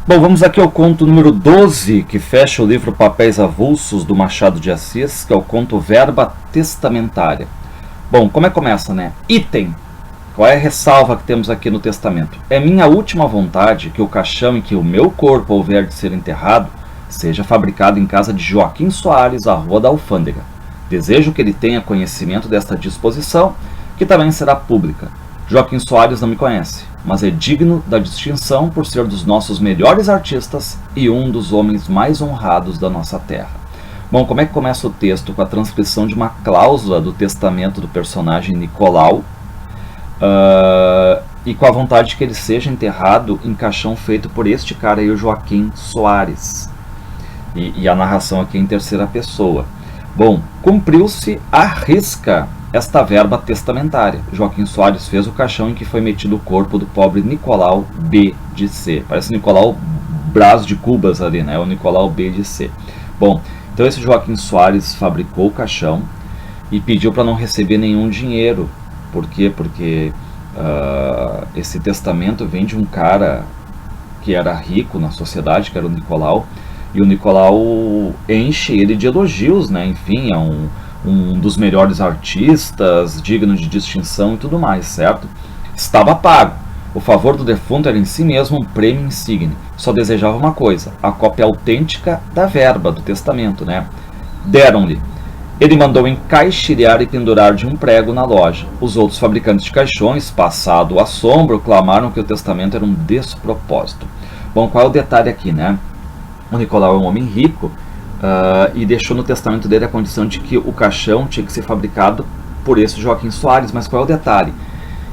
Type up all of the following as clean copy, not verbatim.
Bom, vamos aqui ao conto número 12, que fecha o livro Papéis Avulsos, do Machado de Assis, que é o conto Verba Testamentária. Bom, como é que começa, né? Item. Qual é a ressalva que temos aqui no testamento? É minha última vontade que o caixão em que o meu corpo houver de ser enterrado seja fabricado em casa de Joaquim Soares, à Rua da Alfândega. Desejo que ele tenha conhecimento desta disposição, que também será pública. Joaquim Soares não me conhece, mas é digno da distinção por ser dos nossos melhores artistas e um dos homens mais honrados da nossa terra. Bom, como é que começa o texto? Com a transcrição de uma cláusula do testamento do personagem Nicolau, e com a vontade de que ele seja enterrado em caixão feito por este cara aí, o Joaquim Soares. E a narração aqui em terceira pessoa. Bom, cumpriu-se à risca esta verba testamentária. Joaquim Soares fez o caixão em que foi metido o corpo do pobre Nicolau B de C. Parece Nicolau Brás de Cubas ali, né? O Nicolau B de C. Bom, então esse Joaquim Soares fabricou o caixão e pediu para não receber nenhum dinheiro. Por quê? Porque esse testamento vem de um cara que era rico na sociedade, que era o Nicolau, e o Nicolau enche ele de elogios, né? Enfim, é um dos melhores artistas, digno de distinção e tudo mais, certo? Estava pago. O favor do defunto era em si mesmo um prêmio insigne. Só desejava uma coisa, a cópia autêntica da verba, do testamento, né? Deram-lhe. Ele mandou encaixilhar e pendurar de um prego na loja. Os outros fabricantes de caixões, passado o assombro, clamaram que o testamento era um despropósito. Bom, qual é o detalhe aqui, né? O Nicolau é um homem rico, e deixou no testamento dele a condição de que o caixão tinha que ser fabricado por esse Joaquim Soares. Mas qual é o detalhe?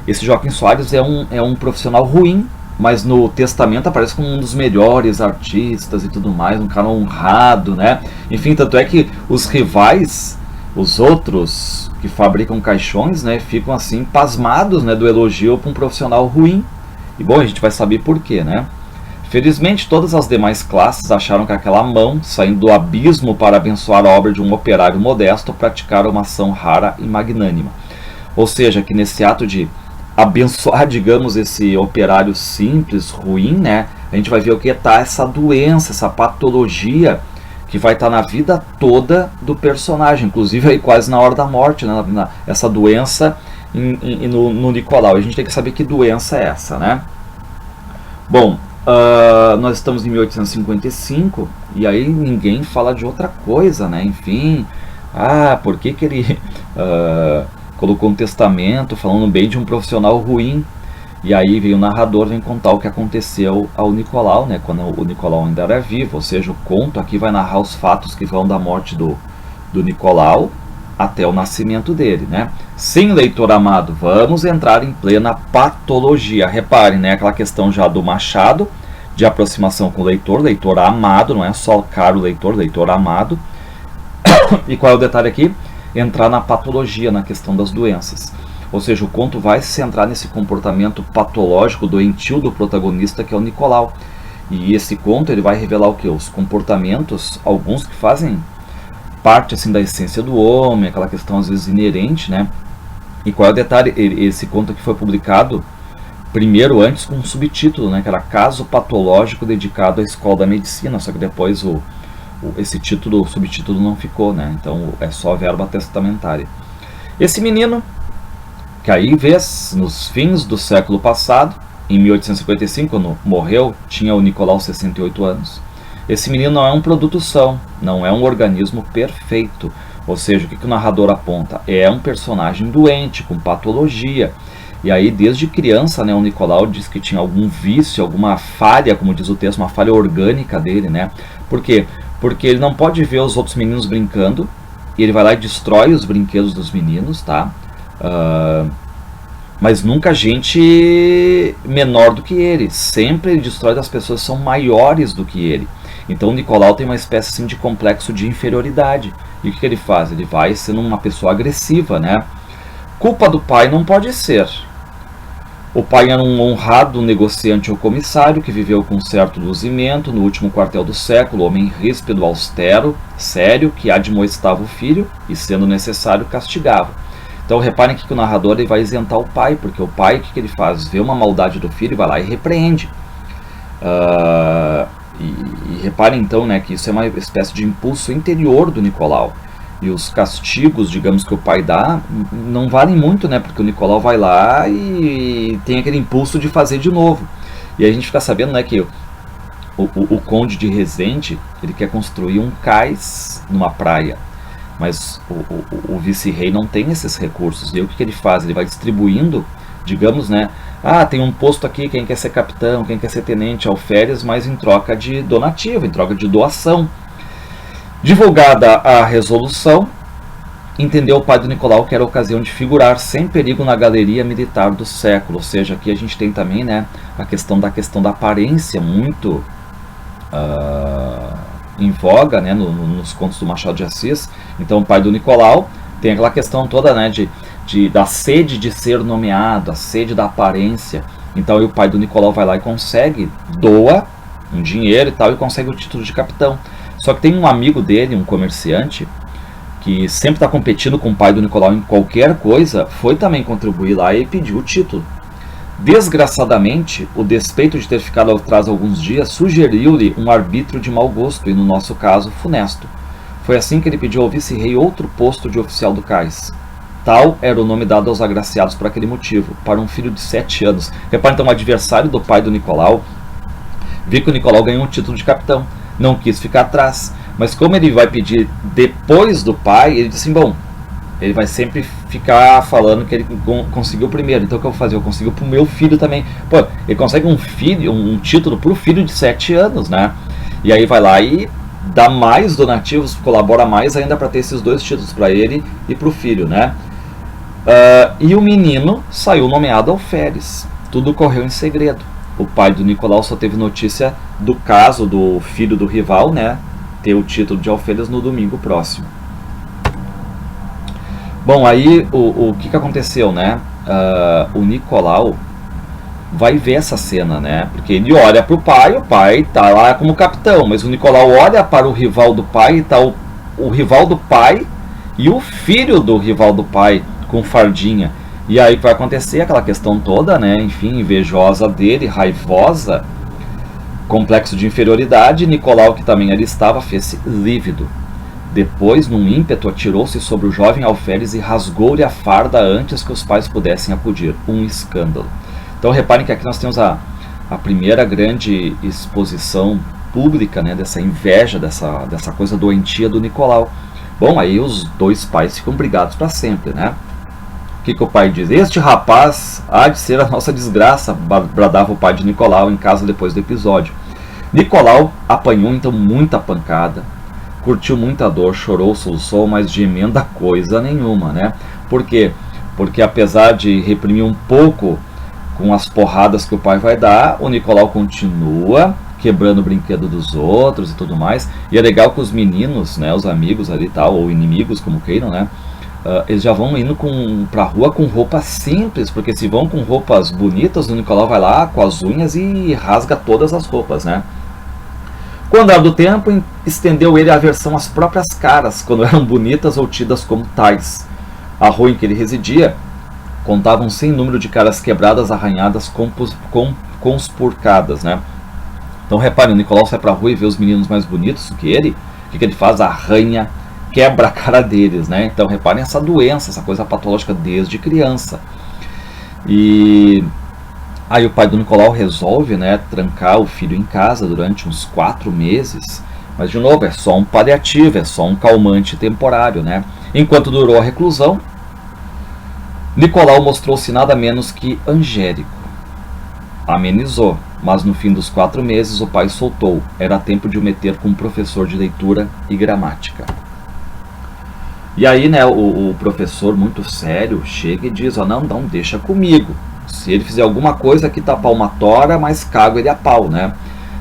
Esse Joaquim Soares é um profissional ruim, mas no testamento aparece como um dos melhores artistas e tudo mais, um cara honrado, né? Enfim, tanto é que os rivais, os outros que fabricam caixões, né, ficam assim pasmados, né, do elogio para um profissional ruim. E bom, a gente vai saber por quê, né? Felizmente, todas as demais classes acharam que aquela mão, saindo do abismo para abençoar a obra de um operário modesto, praticara uma ação rara e magnânima. Ou seja, que nesse ato de abençoar, digamos, esse operário simples, ruim, né, a gente vai ver o que está essa doença, essa patologia que vai estar na vida toda do personagem, inclusive aí quase na hora da morte, né, essa doença no Nicolau. A gente tem que saber que doença é essa, né? Bom, nós estamos em 1855 e aí ninguém fala de outra coisa, né? Enfim, por que ele colocou um testamento falando bem de um profissional ruim? E aí veio o narrador, vem contar o que aconteceu ao Nicolau, né? Quando o Nicolau ainda era vivo. Ou seja, o conto aqui vai narrar os fatos que vão da morte do Nicolau até o nascimento dele, né? Sim, leitor amado, vamos entrar em plena patologia. Reparem, né, aquela questão já do Machado, de aproximação com o leitor, leitor amado, não é só caro leitor, leitor amado. E qual é o detalhe aqui? Entrar na patologia, na questão das doenças. Ou seja, o conto vai se centrar nesse comportamento patológico, doentio do protagonista, que é o Nicolau. E esse conto ele vai revelar o que? Os comportamentos, alguns que fazem parte assim da essência do homem, aquela questão às vezes inerente, né? E qual é o detalhe? Esse conto aqui foi publicado primeiro antes com um subtítulo, né? Que era Caso Patológico dedicado à Escola da Medicina, só que depois esse título, o subtítulo não ficou, né? Então é só a verba testamentária. Esse menino, que aí vês nos fins do século passado, em 1855, quando morreu, tinha o Nicolau 68 anos. Esse menino não é um produto são, não é um organismo perfeito. Ou seja, o que o narrador aponta? É um personagem doente, com patologia. E aí, desde criança, né, o Nicolau diz que tinha algum vício, alguma falha, como diz o texto, uma falha orgânica dele, né? Por quê? Porque ele não pode ver os outros meninos brincando, e ele vai lá e destrói os brinquedos dos meninos, tá? Mas nunca gente menor do que ele. Sempre ele destrói das pessoas que são maiores do que ele. Então o Nicolau tem uma espécie assim, de complexo de inferioridade. E o que ele faz? Ele vai sendo uma pessoa agressiva, né? Culpa do pai não pode ser. O pai era um honrado negociante ou comissário que viveu com certo luzimento no último quartel do século, homem ríspido, austero, sério, que admoestava o filho e, sendo necessário, castigava. Então reparem que o narrador ele vai isentar o pai, porque o pai, o que ele faz? Vê uma maldade do filho e vai lá e repreende. E reparem então, né, que isso é uma espécie de impulso interior do Nicolau. E os castigos, digamos, que o pai dá, não valem muito, né, porque o Nicolau vai lá e tem aquele impulso de fazer de novo. E aí a gente fica sabendo, né, que o conde de Resende, ele quer construir um cais numa praia. Mas o vice-rei não tem esses recursos. E aí o que ele faz? Ele vai distribuindo, digamos, né? Tem um posto aqui, quem quer ser capitão, quem quer ser tenente, alferes, mas em troca de donativo, em troca de doação. Divulgada a resolução, entendeu o pai do Nicolau que era a ocasião de figurar sem perigo na galeria militar do século. Ou seja, aqui a gente tem também, né, a questão da aparência muito em voga, né, nos contos do Machado de Assis. Então o pai do Nicolau tem aquela questão toda, né, da sede de ser nomeado, a sede da aparência. Então o pai do Nicolau vai lá e consegue, doa um dinheiro e tal, e consegue o título de capitão. Só que tem um amigo dele, um comerciante, que sempre está competindo com o pai do Nicolau em qualquer coisa, foi também contribuir lá e pediu o título. Desgraçadamente, o despeito de ter ficado atrás alguns dias sugeriu-lhe um arbítrio de mau gosto, e no nosso caso, funesto. Foi assim que ele pediu ao vice-rei outro posto de oficial do cais. Tal era o nome dado aos agraciados por aquele motivo, para um filho de 7 anos. Repare, então, o adversário do pai do Nicolau viu que o Nicolau ganhou um título de capitão. Não quis ficar atrás. Mas como ele vai pedir depois do pai, ele disse assim, bom, ele vai sempre ficar falando que ele conseguiu primeiro. Então o que eu vou fazer? Eu consigo pro meu filho também. Pô, ele consegue um título pro filho de 7 anos, né? E aí vai lá e dá mais donativos, colabora mais ainda para ter esses 2 títulos para ele e pro filho, né? E o menino saiu nomeado alferes. Tudo correu em segredo. O pai do Nicolau só teve notícia do caso do filho do rival, né, ter o título de alferes no domingo próximo. Bom, aí o que aconteceu, né? O Nicolau vai ver essa cena, né? Porque ele olha para o pai tá lá como capitão, mas o Nicolau olha para o rival do pai e tá o rival do pai e o filho do rival do pai com fardinha. E aí vai acontecer aquela questão toda, né? Enfim, invejosa dele, raivosa, complexo de inferioridade. Nicolau, que também ali estava, fez-se lívido. Depois, num ímpeto, atirou-se sobre o jovem alferes e rasgou-lhe a farda antes que os pais pudessem acudir. Um escândalo. Então reparem que aqui nós temos a primeira grande exposição pública, né, dessa inveja, dessa coisa doentia do Nicolau. Bom, aí os 2 pais ficam brigados para sempre, né? O que o pai diz? Este rapaz há de ser a nossa desgraça, bradava o pai de Nicolau em casa depois do episódio. Nicolau apanhou então muita pancada, curtiu muita dor, chorou, soluçou, mas de emenda coisa nenhuma, né? Por quê? Porque apesar de reprimir um pouco com as porradas que o pai vai dar, o Nicolau continua quebrando o brinquedo dos outros e tudo mais. E é legal que os meninos, né, os amigos ali e tal, ou inimigos, como queiram, né, eles já vão indo pra rua com roupas simples, porque se vão com roupas bonitas, o Nicolau vai lá com as unhas e rasga todas as roupas, né? Com o andar do tempo, estendeu ele a aversão às próprias caras, quando eram bonitas ou tidas como tais. A rua em que ele residia contava um sem número de caras quebradas, arranhadas, conspurcadas, né? Então reparem, o Nicolau sai pra rua e vê os meninos mais bonitos que ele. O que ele faz? Arranha, quebra a cara deles, né? Então reparem essa doença, essa coisa patológica desde criança. E aí o pai do Nicolau resolve, né, trancar o filho em casa durante uns 4 meses. Mas de novo, é só um paliativo, é só um calmante temporário, né? Enquanto durou a reclusão, Nicolau mostrou-se nada menos que angélico. Amenizou, mas no fim dos 4 meses o pai soltou. Era tempo de o meter com um professor de leitura e gramática. E aí, né, o professor, muito sério, chega e diz, não, deixa comigo. Se ele fizer alguma coisa aqui tá palmatória, mas cago ele a pau, né?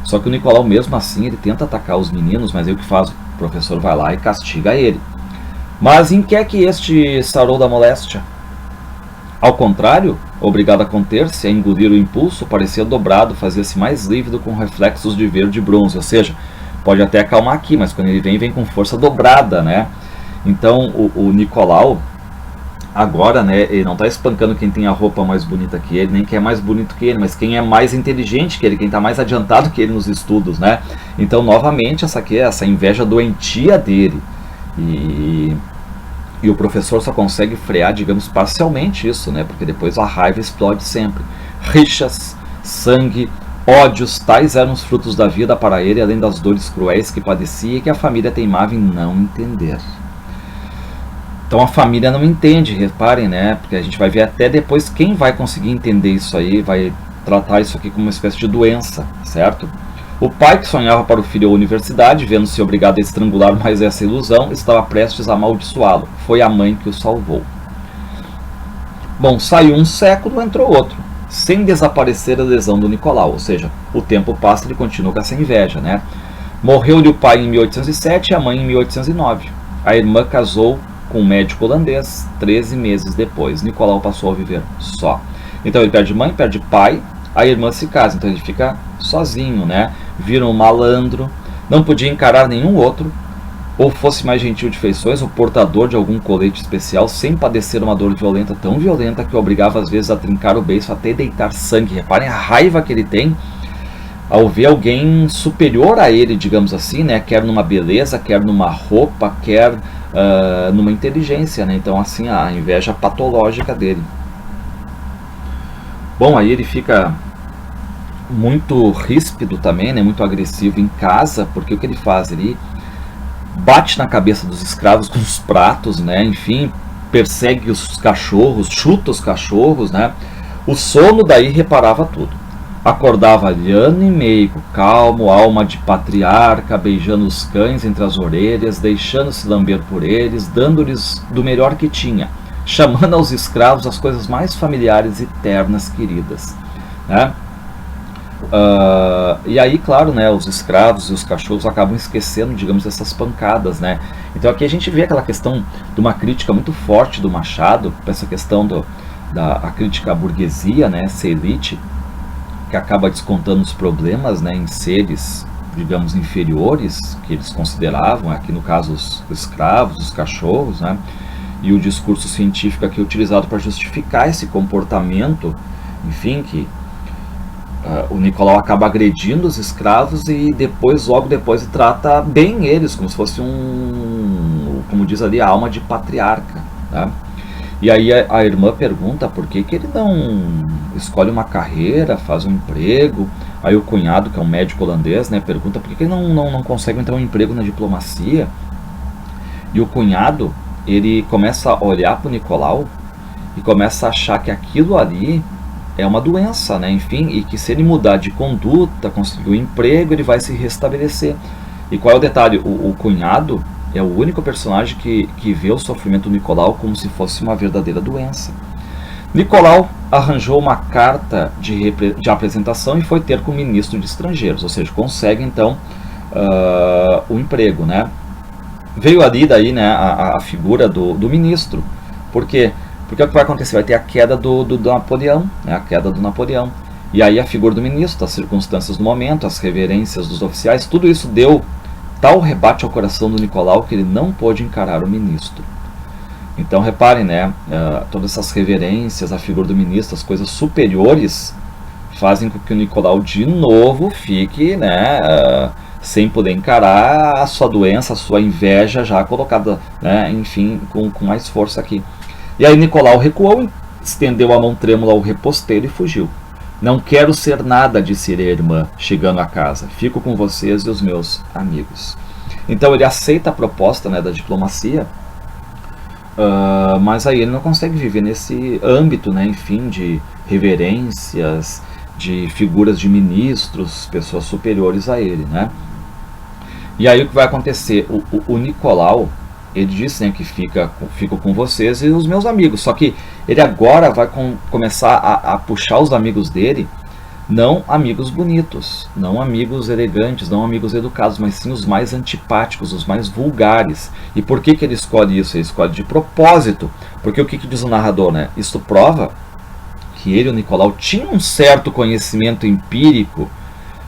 Só que o Nicolau, mesmo assim, ele tenta atacar os meninos, mas aí o que faz? O professor vai lá e castiga ele. Mas em que é que este sarou da moléstia? Ao contrário, obrigado a conter-se, a engolir o impulso, parecia dobrado, fazia-se mais lívido com reflexos de verde e bronze. Ou seja, pode até acalmar aqui, mas quando ele vem com força dobrada, né? Então o Nicolau, Agora, né, ele não está espancando quem tem a roupa mais bonita que ele, nem quem é mais bonito que ele, mas quem é mais inteligente que ele, quem está mais adiantado que ele nos estudos, né? Então, novamente, essa inveja doentia dele. E o professor só consegue frear, digamos, parcialmente isso, né? Porque depois a raiva explode sempre. Rixas, sangue, ódios, tais eram os frutos da vida para ele, além das dores cruéis que padecia e que a família teimava em não entender. Então a família não entende, reparem, né? Porque a gente vai ver até depois quem vai conseguir entender isso aí, vai tratar isso aqui como uma espécie de doença, certo? O pai, que sonhava para o filho a universidade, vendo-se obrigado a estrangular mais essa ilusão, estava prestes a amaldiçoá-lo. Foi a mãe que o salvou. Bom, saiu um século, entrou outro, sem desaparecer a lesão do Nicolau, ou seja, o tempo passa e ele continua com essa inveja, né? Morreu-lhe o pai em 1807 e a mãe em 1809. A irmã casou com um médico holandês 13 meses depois. Nicolau passou a viver só. Então ele perde mãe, perde pai, a irmã se casa, então ele fica sozinho, né? Vira um malandro, não podia encarar nenhum outro, ou fosse mais gentil de feições, o portador de algum colete especial, sem padecer uma dor violenta, tão violenta que o obrigava às vezes a trincar o beiço até deitar sangue. Reparem a raiva que ele tem ao ver alguém superior a ele, digamos assim, né? Quer numa beleza, quer numa roupa, quer numa inteligência, né? Então assim, a inveja patológica dele. Bom, aí ele fica muito ríspido também, né? Muito agressivo em casa, porque o que ele faz? Ele bate na cabeça dos escravos com os pratos, né? Enfim, persegue os cachorros, chuta os cachorros, né? O sono daí reparava tudo. Acordava ano e meio, calmo, alma de patriarca, beijando os cães entre as orelhas, deixando-se lamber por eles, dando-lhes do melhor que tinha, chamando aos escravos as coisas mais familiares e ternas queridas, né? E aí, claro, né, os escravos e os cachorros acabam esquecendo, digamos, essas pancadas, né? Então aqui a gente vê aquela questão de uma crítica muito forte do Machado, essa questão da crítica à burguesia, né, essa elite, que acaba descontando os problemas, né, em seres, digamos, inferiores, que eles consideravam, aqui no caso os escravos, os cachorros, né, e o discurso científico aqui utilizado para justificar esse comportamento, enfim, que o Nicolau acaba agredindo os escravos e depois, logo depois, trata bem eles, como se fosse como diz ali, a alma de patriarca, tá? E aí a irmã pergunta por que ele não escolhe uma carreira, faz um emprego. Aí o cunhado, que é um médico holandês, né, pergunta por que ele não consegue então um emprego na diplomacia. E o cunhado, ele começa a olhar para o Nicolau e começa a achar que aquilo ali é uma doença, né, enfim, e que se ele mudar de conduta, conseguir um emprego, ele vai se restabelecer. E qual é o detalhe? O cunhado é o único personagem que vê o sofrimento do Nicolau como se fosse uma verdadeira doença. Nicolau arranjou uma carta de apresentação e foi ter com o ministro de Estrangeiros, ou seja, consegue então o emprego, né? Veio ali daí, né, a figura do ministro. Por quê? Porque o que vai acontecer? Vai ter a queda do Napoleão, né, a queda do Napoleão. E aí a figura do ministro, as circunstâncias do momento, as reverências dos oficiais, tudo isso deu tal rebate ao coração do Nicolau que ele não pôde encarar o ministro. Então reparem, né, todas essas reverências, a figura do ministro, as coisas superiores, fazem com que o Nicolau de novo fique, né, sem poder encarar a sua doença, a sua inveja já colocada, né, enfim, com mais força aqui. E aí Nicolau recuou, estendeu a mão trêmula ao reposteiro e fugiu. Não quero ser nada, disse a irmã, chegando a casa. Fico com vocês e os meus amigos. Então ele aceita a proposta, né, da diplomacia, mas aí ele não consegue viver nesse âmbito, né, enfim, de reverências, de figuras de ministros, pessoas superiores a ele, né? E aí o que vai acontecer? O Nicolau, ele diz, né, que fico com vocês e os meus amigos. Só que ele agora vai começar a puxar os amigos dele, não amigos bonitos, não amigos elegantes, não amigos educados, mas sim os mais antipáticos, os mais vulgares. E por que ele escolhe isso? Ele escolhe de propósito. Porque o que diz o narrador, né? Isso prova que ele, o Nicolau, tinha um certo conhecimento empírico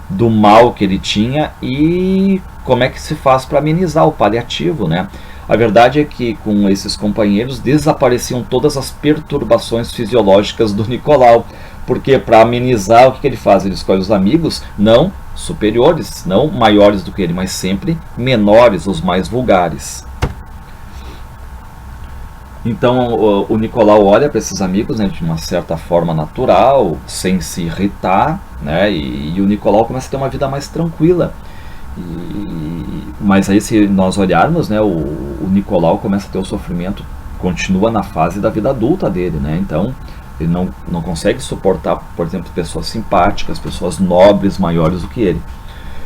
do mal que ele tinha e como é que se faz para amenizar o paliativo, né? A verdade é que com esses companheiros desapareciam todas as perturbações fisiológicas do Nicolau, porque para amenizar, o que ele faz? Ele escolhe os amigos não superiores, não maiores do que ele, mas sempre menores, os mais vulgares. Então o Nicolau olha para esses amigos, né, de uma certa forma natural, sem se irritar, né, e o Nicolau começa a ter uma vida mais tranquila. Mas aí, se nós olharmos, né, o Nicolau começa a ter o sofrimento, continua na fase da vida adulta dele, né, então ele não consegue suportar, por exemplo, pessoas simpáticas, pessoas nobres, maiores do que ele.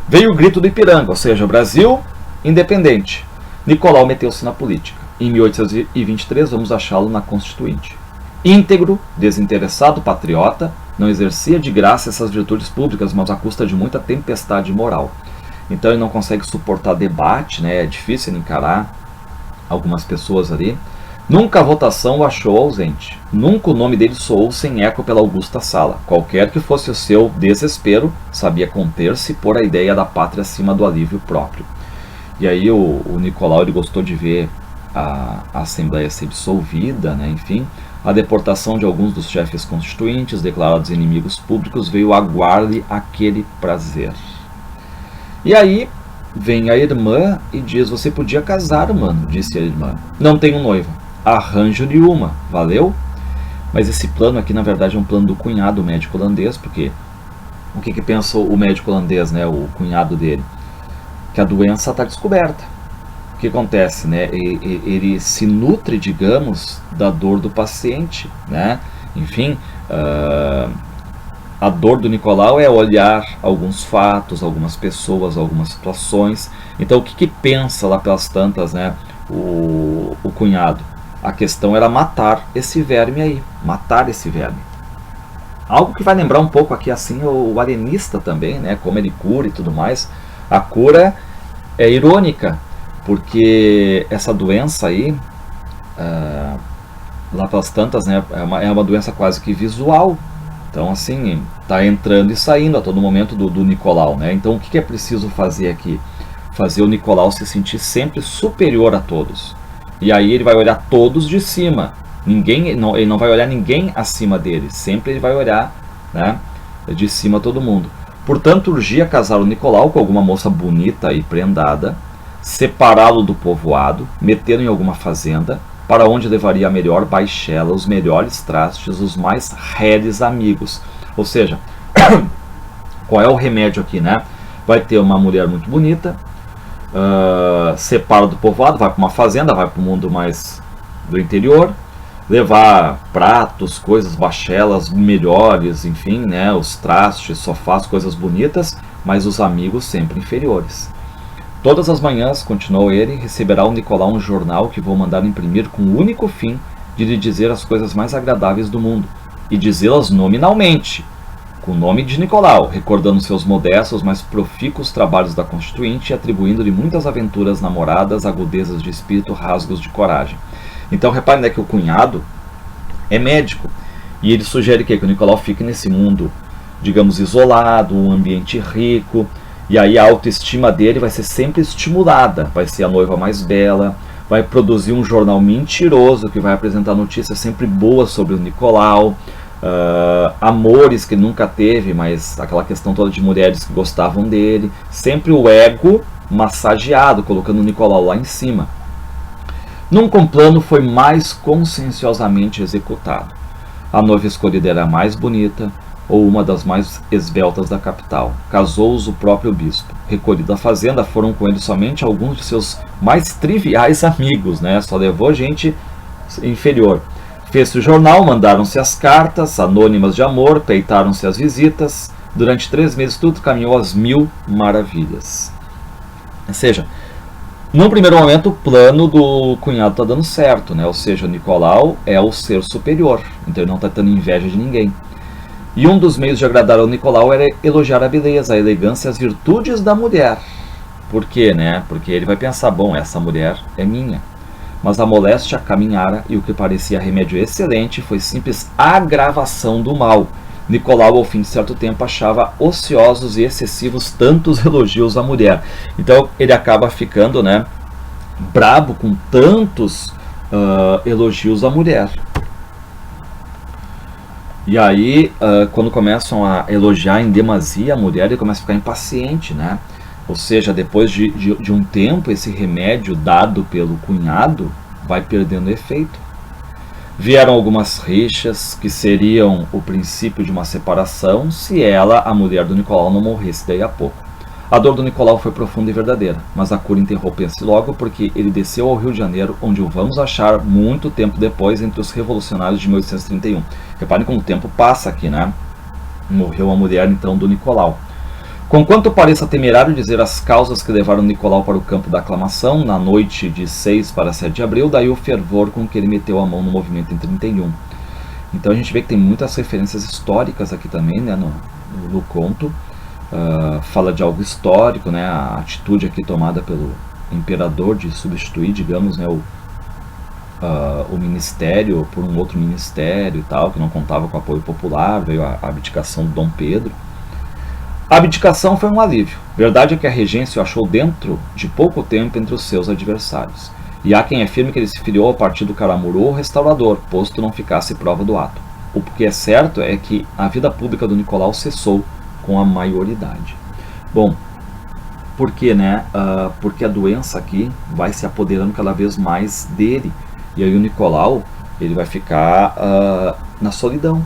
Veio o grito do Ipiranga, ou seja, o Brasil independente. Nicolau meteu-se na política. Em 1823 vamos achá-lo na Constituinte. Íntegro, desinteressado, patriota, não exercia de graça essas virtudes públicas, mas à custa de muita tempestade moral. Então ele não consegue suportar debate, né? É difícil encarar algumas pessoas ali. Nunca a votação o achou ausente. Nunca o nome dele soou sem eco pela augusta sala. Qualquer que fosse o seu desespero, sabia conter-se por a ideia da pátria acima do alívio próprio. E aí o Nicolau ele gostou de ver a Assembleia ser dissolvida, né? Enfim, a deportação de alguns dos chefes constituintes, declarados inimigos públicos, veio aguar-lhe aquele prazer. E aí vem a irmã e diz: você podia casar, mano, disse a irmã. Não tenho noiva. Arranjo-lhe uma, valeu? Mas esse plano aqui, na verdade, é um plano do cunhado, o médico holandês, porque o que pensa o médico holandês, né, o cunhado dele? Que a doença está descoberta. O que acontece, né? Ele se nutre, digamos, da dor do paciente, né? Enfim, a dor do Nicolau é olhar alguns fatos, algumas pessoas, algumas situações. Então, o que pensa lá pelas tantas, né, o cunhado? A questão era matar esse verme aí, matar esse verme. Algo que vai lembrar um pouco aqui assim o alienista também, né, como ele cura e tudo mais. A cura é irônica, porque essa doença aí, lá pelas tantas, né, é uma doença quase que visual. Então, assim, está entrando e saindo a todo momento do Nicolau, né? Então, o que é preciso fazer aqui? Fazer o Nicolau se sentir sempre superior a todos. E aí ele vai olhar todos de cima. Ele não vai olhar ninguém acima dele. Sempre ele vai olhar, né, de cima a todo mundo. Portanto, urgia casar o Nicolau com alguma moça bonita e prendada, separá-lo do povoado, metê-lo em alguma fazenda, para onde levaria a melhor baixela, os melhores trastes, os mais reles amigos. Ou seja, qual é o remédio aqui, né? Vai ter uma mulher muito bonita, separa do povoado, vai para uma fazenda, vai para o mundo mais do interior, levar pratos, coisas, bachelas melhores, enfim, né? Os trastes, sofás, coisas bonitas, mas os amigos sempre inferiores. Todas as manhãs, continuou ele, receberá o Nicolau um jornal que vou mandar imprimir com o único fim de lhe dizer as coisas mais agradáveis do mundo, e dizê-las nominalmente, com o nome de Nicolau, recordando seus modestos, mas profícuos trabalhos da Constituinte e atribuindo-lhe muitas aventuras namoradas, agudezas de espírito, rasgos de coragem. Então reparem, né, que o cunhado é médico, e ele sugere que o Nicolau fique nesse mundo, digamos, isolado, um ambiente rico. E aí a autoestima dele vai ser sempre estimulada, vai ser a noiva mais bela, vai produzir um jornal mentiroso que vai apresentar notícias sempre boas sobre o Nicolau, amores que ele nunca teve, mas aquela questão toda de mulheres que gostavam dele, sempre o ego massageado, colocando o Nicolau lá em cima. Nunca um plano foi mais conscienciosamente executado. A noiva escolhida era a mais bonita, ou uma das mais esbeltas da capital. Casou-os o próprio bispo. Recolhido à fazenda, foram com ele somente alguns de seus mais triviais amigos, né? Só levou gente inferior. Fez-se o jornal, mandaram-se as cartas anônimas de amor, peitaram-se as visitas. Durante 3 meses tudo caminhou às 1000 maravilhas. Ou seja, num primeiro momento o plano do cunhado está dando certo, né? Ou seja, o Nicolau é o ser superior, então ele não está tendo inveja de ninguém. E um dos meios de agradar ao Nicolau era elogiar a beleza, a elegância e as virtudes da mulher. Por quê, né? Porque ele vai pensar, bom, essa mulher é minha. Mas a moléstia caminhara e o que parecia remédio excelente foi simples agravação do mal. Nicolau, ao fim de certo tempo, achava ociosos e excessivos tantos elogios à mulher. Então ele acaba ficando, né, brabo com tantos elogios à mulher. E aí, quando começam a elogiar em demasia a mulher, ele começa a ficar impaciente, né? Ou seja, depois de um tempo, esse remédio dado pelo cunhado vai perdendo efeito. Vieram algumas rixas que seriam o princípio de uma separação se ela, a mulher do Nicolau, não morresse daí a pouco. A dor do Nicolau foi profunda e verdadeira, mas a cura interrompeu-se logo porque ele desceu ao Rio de Janeiro, onde o vamos achar muito tempo depois entre os revolucionários de 1831. Reparem como o tempo passa aqui, né? Morreu a mulher, então, do Nicolau. Conquanto pareça temerário dizer as causas que levaram Nicolau para o campo da aclamação, na noite de 6 para 7 de abril, daí o fervor com que ele meteu a mão no movimento em 31. Então a gente vê que tem muitas referências históricas aqui também, né, no conto. Fala de algo histórico, né, a atitude aqui tomada pelo imperador de substituir, digamos, né, o ministério por um outro ministério e tal, que não contava com apoio popular, veio a abdicação de Dom Pedro. A abdicação foi um alívio. Verdade é que a regência o achou dentro de pouco tempo entre os seus adversários. E há quem afirme que ele se filiou ao partido Caramuru ou Restaurador, posto não ficasse prova do ato. O que é certo é que a vida pública do Nicolau cessou com a maioridade. Bom, por quê, né? Porque a doença aqui vai se apoderando cada vez mais dele. E aí o Nicolau, ele vai ficar na solidão.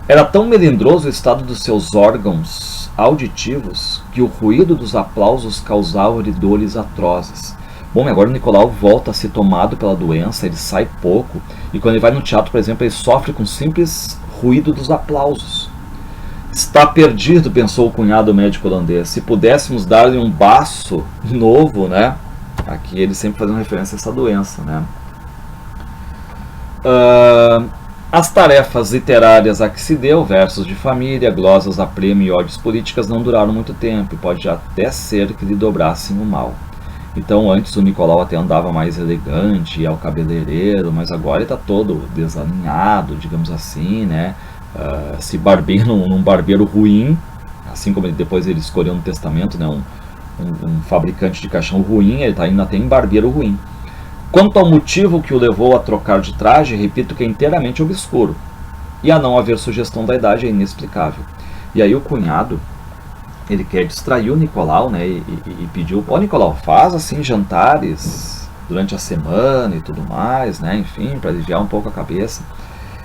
Era tão melindroso o estado dos seus órgãos auditivos que o ruído dos aplausos causava-lhe dores atrozes. Bom, agora o Nicolau volta a ser tomado pela doença, ele sai pouco, e quando ele vai no teatro, por exemplo, ele sofre com o simples ruído dos aplausos. Está perdido, pensou o cunhado médico holandês. Se pudéssemos dar-lhe um baço novo, né? Aqui ele sempre fazendo referência a essa doença, né? As tarefas literárias a que se deu, versos de família, glosas a prêmio e ódios políticas, não duraram muito tempo, e pode até ser que lhe dobrassem o mal. Então antes o Nicolau até andava mais elegante, ia ao cabeleireiro, mas agora ele está todo desalinhado, digamos assim, né? Se barbeia num barbeiro ruim, assim como depois ele escolheu no testamento, né? Um fabricante de caixão ruim, ele está indo até em barbeiro ruim. Quanto ao motivo que o levou a trocar de traje, repito que é inteiramente obscuro, e a não haver sugestão da idade é inexplicável. E aí o cunhado, ele quer distrair o Nicolau, né, e pediu, Nicolau, faz assim jantares durante a semana e tudo mais, né, enfim, para aliviar um pouco a cabeça.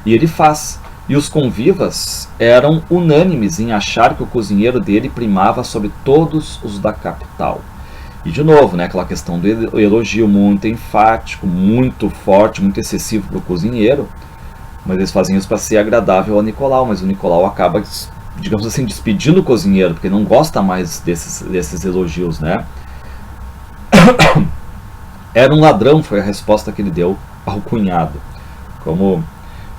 E ele faz. E os convivas eram unânimes em achar que o cozinheiro dele primava sobre todos os da capital. E de novo, né, aquela questão do elogio muito enfático, muito forte, muito excessivo para o cozinheiro, mas eles fazem isso para ser agradável ao Nicolau, mas o Nicolau acaba, digamos assim, despedindo o cozinheiro, porque não gosta mais desses elogios, né? Era um ladrão, foi a resposta que ele deu ao cunhado, como,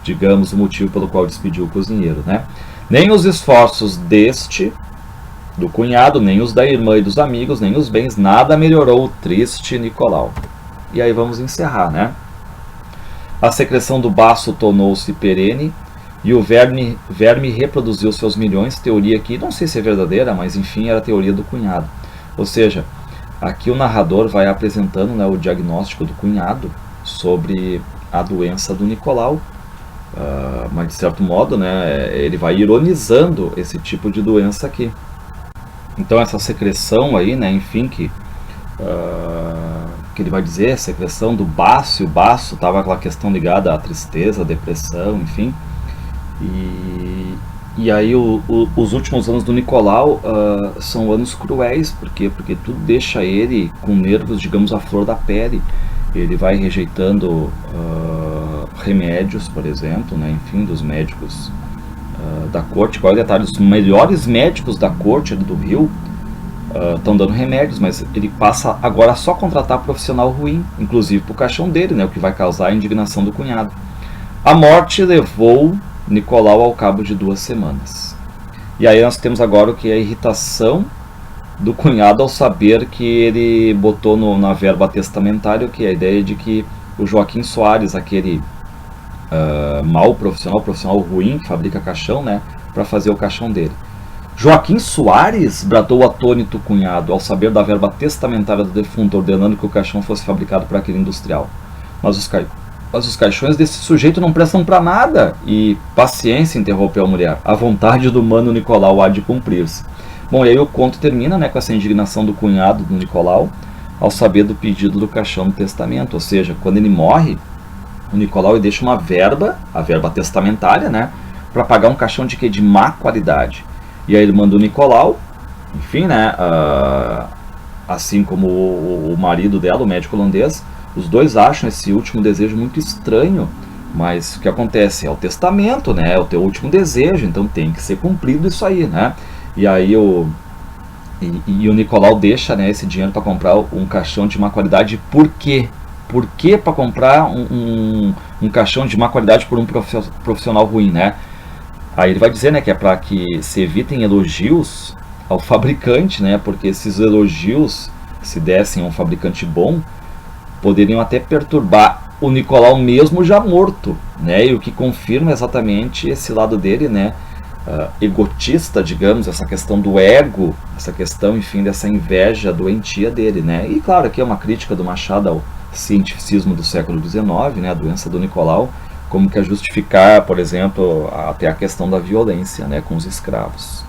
digamos, o motivo pelo qual despediu o cozinheiro, né? Nem os esforços do cunhado, nem os da irmã e dos amigos, nem os bens, nada melhorou o triste Nicolau. E aí vamos encerrar, né? A secreção do baço tornou-se perene e o verme reproduziu seus milhões, teoria que, não sei se é verdadeira, mas enfim, era a teoria do cunhado. Ou seja, aqui o narrador vai apresentando, né, o diagnóstico do cunhado sobre a doença do Nicolau, mas de certo modo, né, ele vai ironizando esse tipo de doença aqui. Então essa secreção aí, né, enfim, que ele vai dizer, a secreção do baço, e o baço estava aquela questão ligada à tristeza, à depressão, enfim. E aí os últimos anos do Nicolau são anos cruéis, por quê? Porque tudo deixa ele com nervos, digamos, à flor da pele. Ele vai rejeitando remédios, por exemplo, né, enfim, dos médicos da corte. Qual é o detalhe? Os melhores médicos da corte ali do Rio estão dando remédios, mas ele passa agora a só contratar profissional ruim, inclusive para o caixão dele, né, o que vai causar a indignação do cunhado. A morte levou Nicolau ao cabo de 2 semanas. E aí nós temos agora o que é a irritação do cunhado ao saber que ele botou na verba testamentária, que é a ideia de que o Joaquim Soares, aquele mau profissional ruim que fabrica caixão, né, para fazer o caixão dele. Joaquim Soares, bradou atônito o cunhado, ao saber da verba testamentária do defunto, ordenando que o caixão fosse fabricado para aquele industrial. Mas os caixões desse sujeito não prestam para nada. E paciência, interrompeu a mulher. A vontade do mano Nicolau há de cumprir-se. Bom, e aí o conto termina, né, com essa indignação do cunhado do Nicolau, ao saber do pedido do caixão no testamento. Ou seja, quando ele morre, o Nicolau deixa uma verba, a verba testamentária, né, para pagar um caixão de quê? De má qualidade. E a irmã do Nicolau, enfim, né, assim como o marido dela, o médico holandês, os dois acham esse último desejo muito estranho, mas o que acontece? É o testamento, né, é o teu último desejo, então tem que ser cumprido isso aí, né. E aí o Nicolau deixa, né, esse dinheiro para comprar um caixão de má qualidade. Por quê? Por que para comprar um caixão de má qualidade por um profissional ruim, né? Aí ele vai dizer, né, que é para que se evitem elogios ao fabricante, né? Porque esses elogios, se dessem a um fabricante bom, poderiam até perturbar o Nicolau mesmo já morto, né? E o que confirma exatamente esse lado dele, né? Egotista, digamos, essa questão do ego, essa questão, enfim, dessa inveja doentia dele, né? E claro, aqui é uma crítica do Machado ao cientificismo do século XIX, né? A doença do Nicolau, como que é justificar, por exemplo, até a questão da violência, né, com os escravos.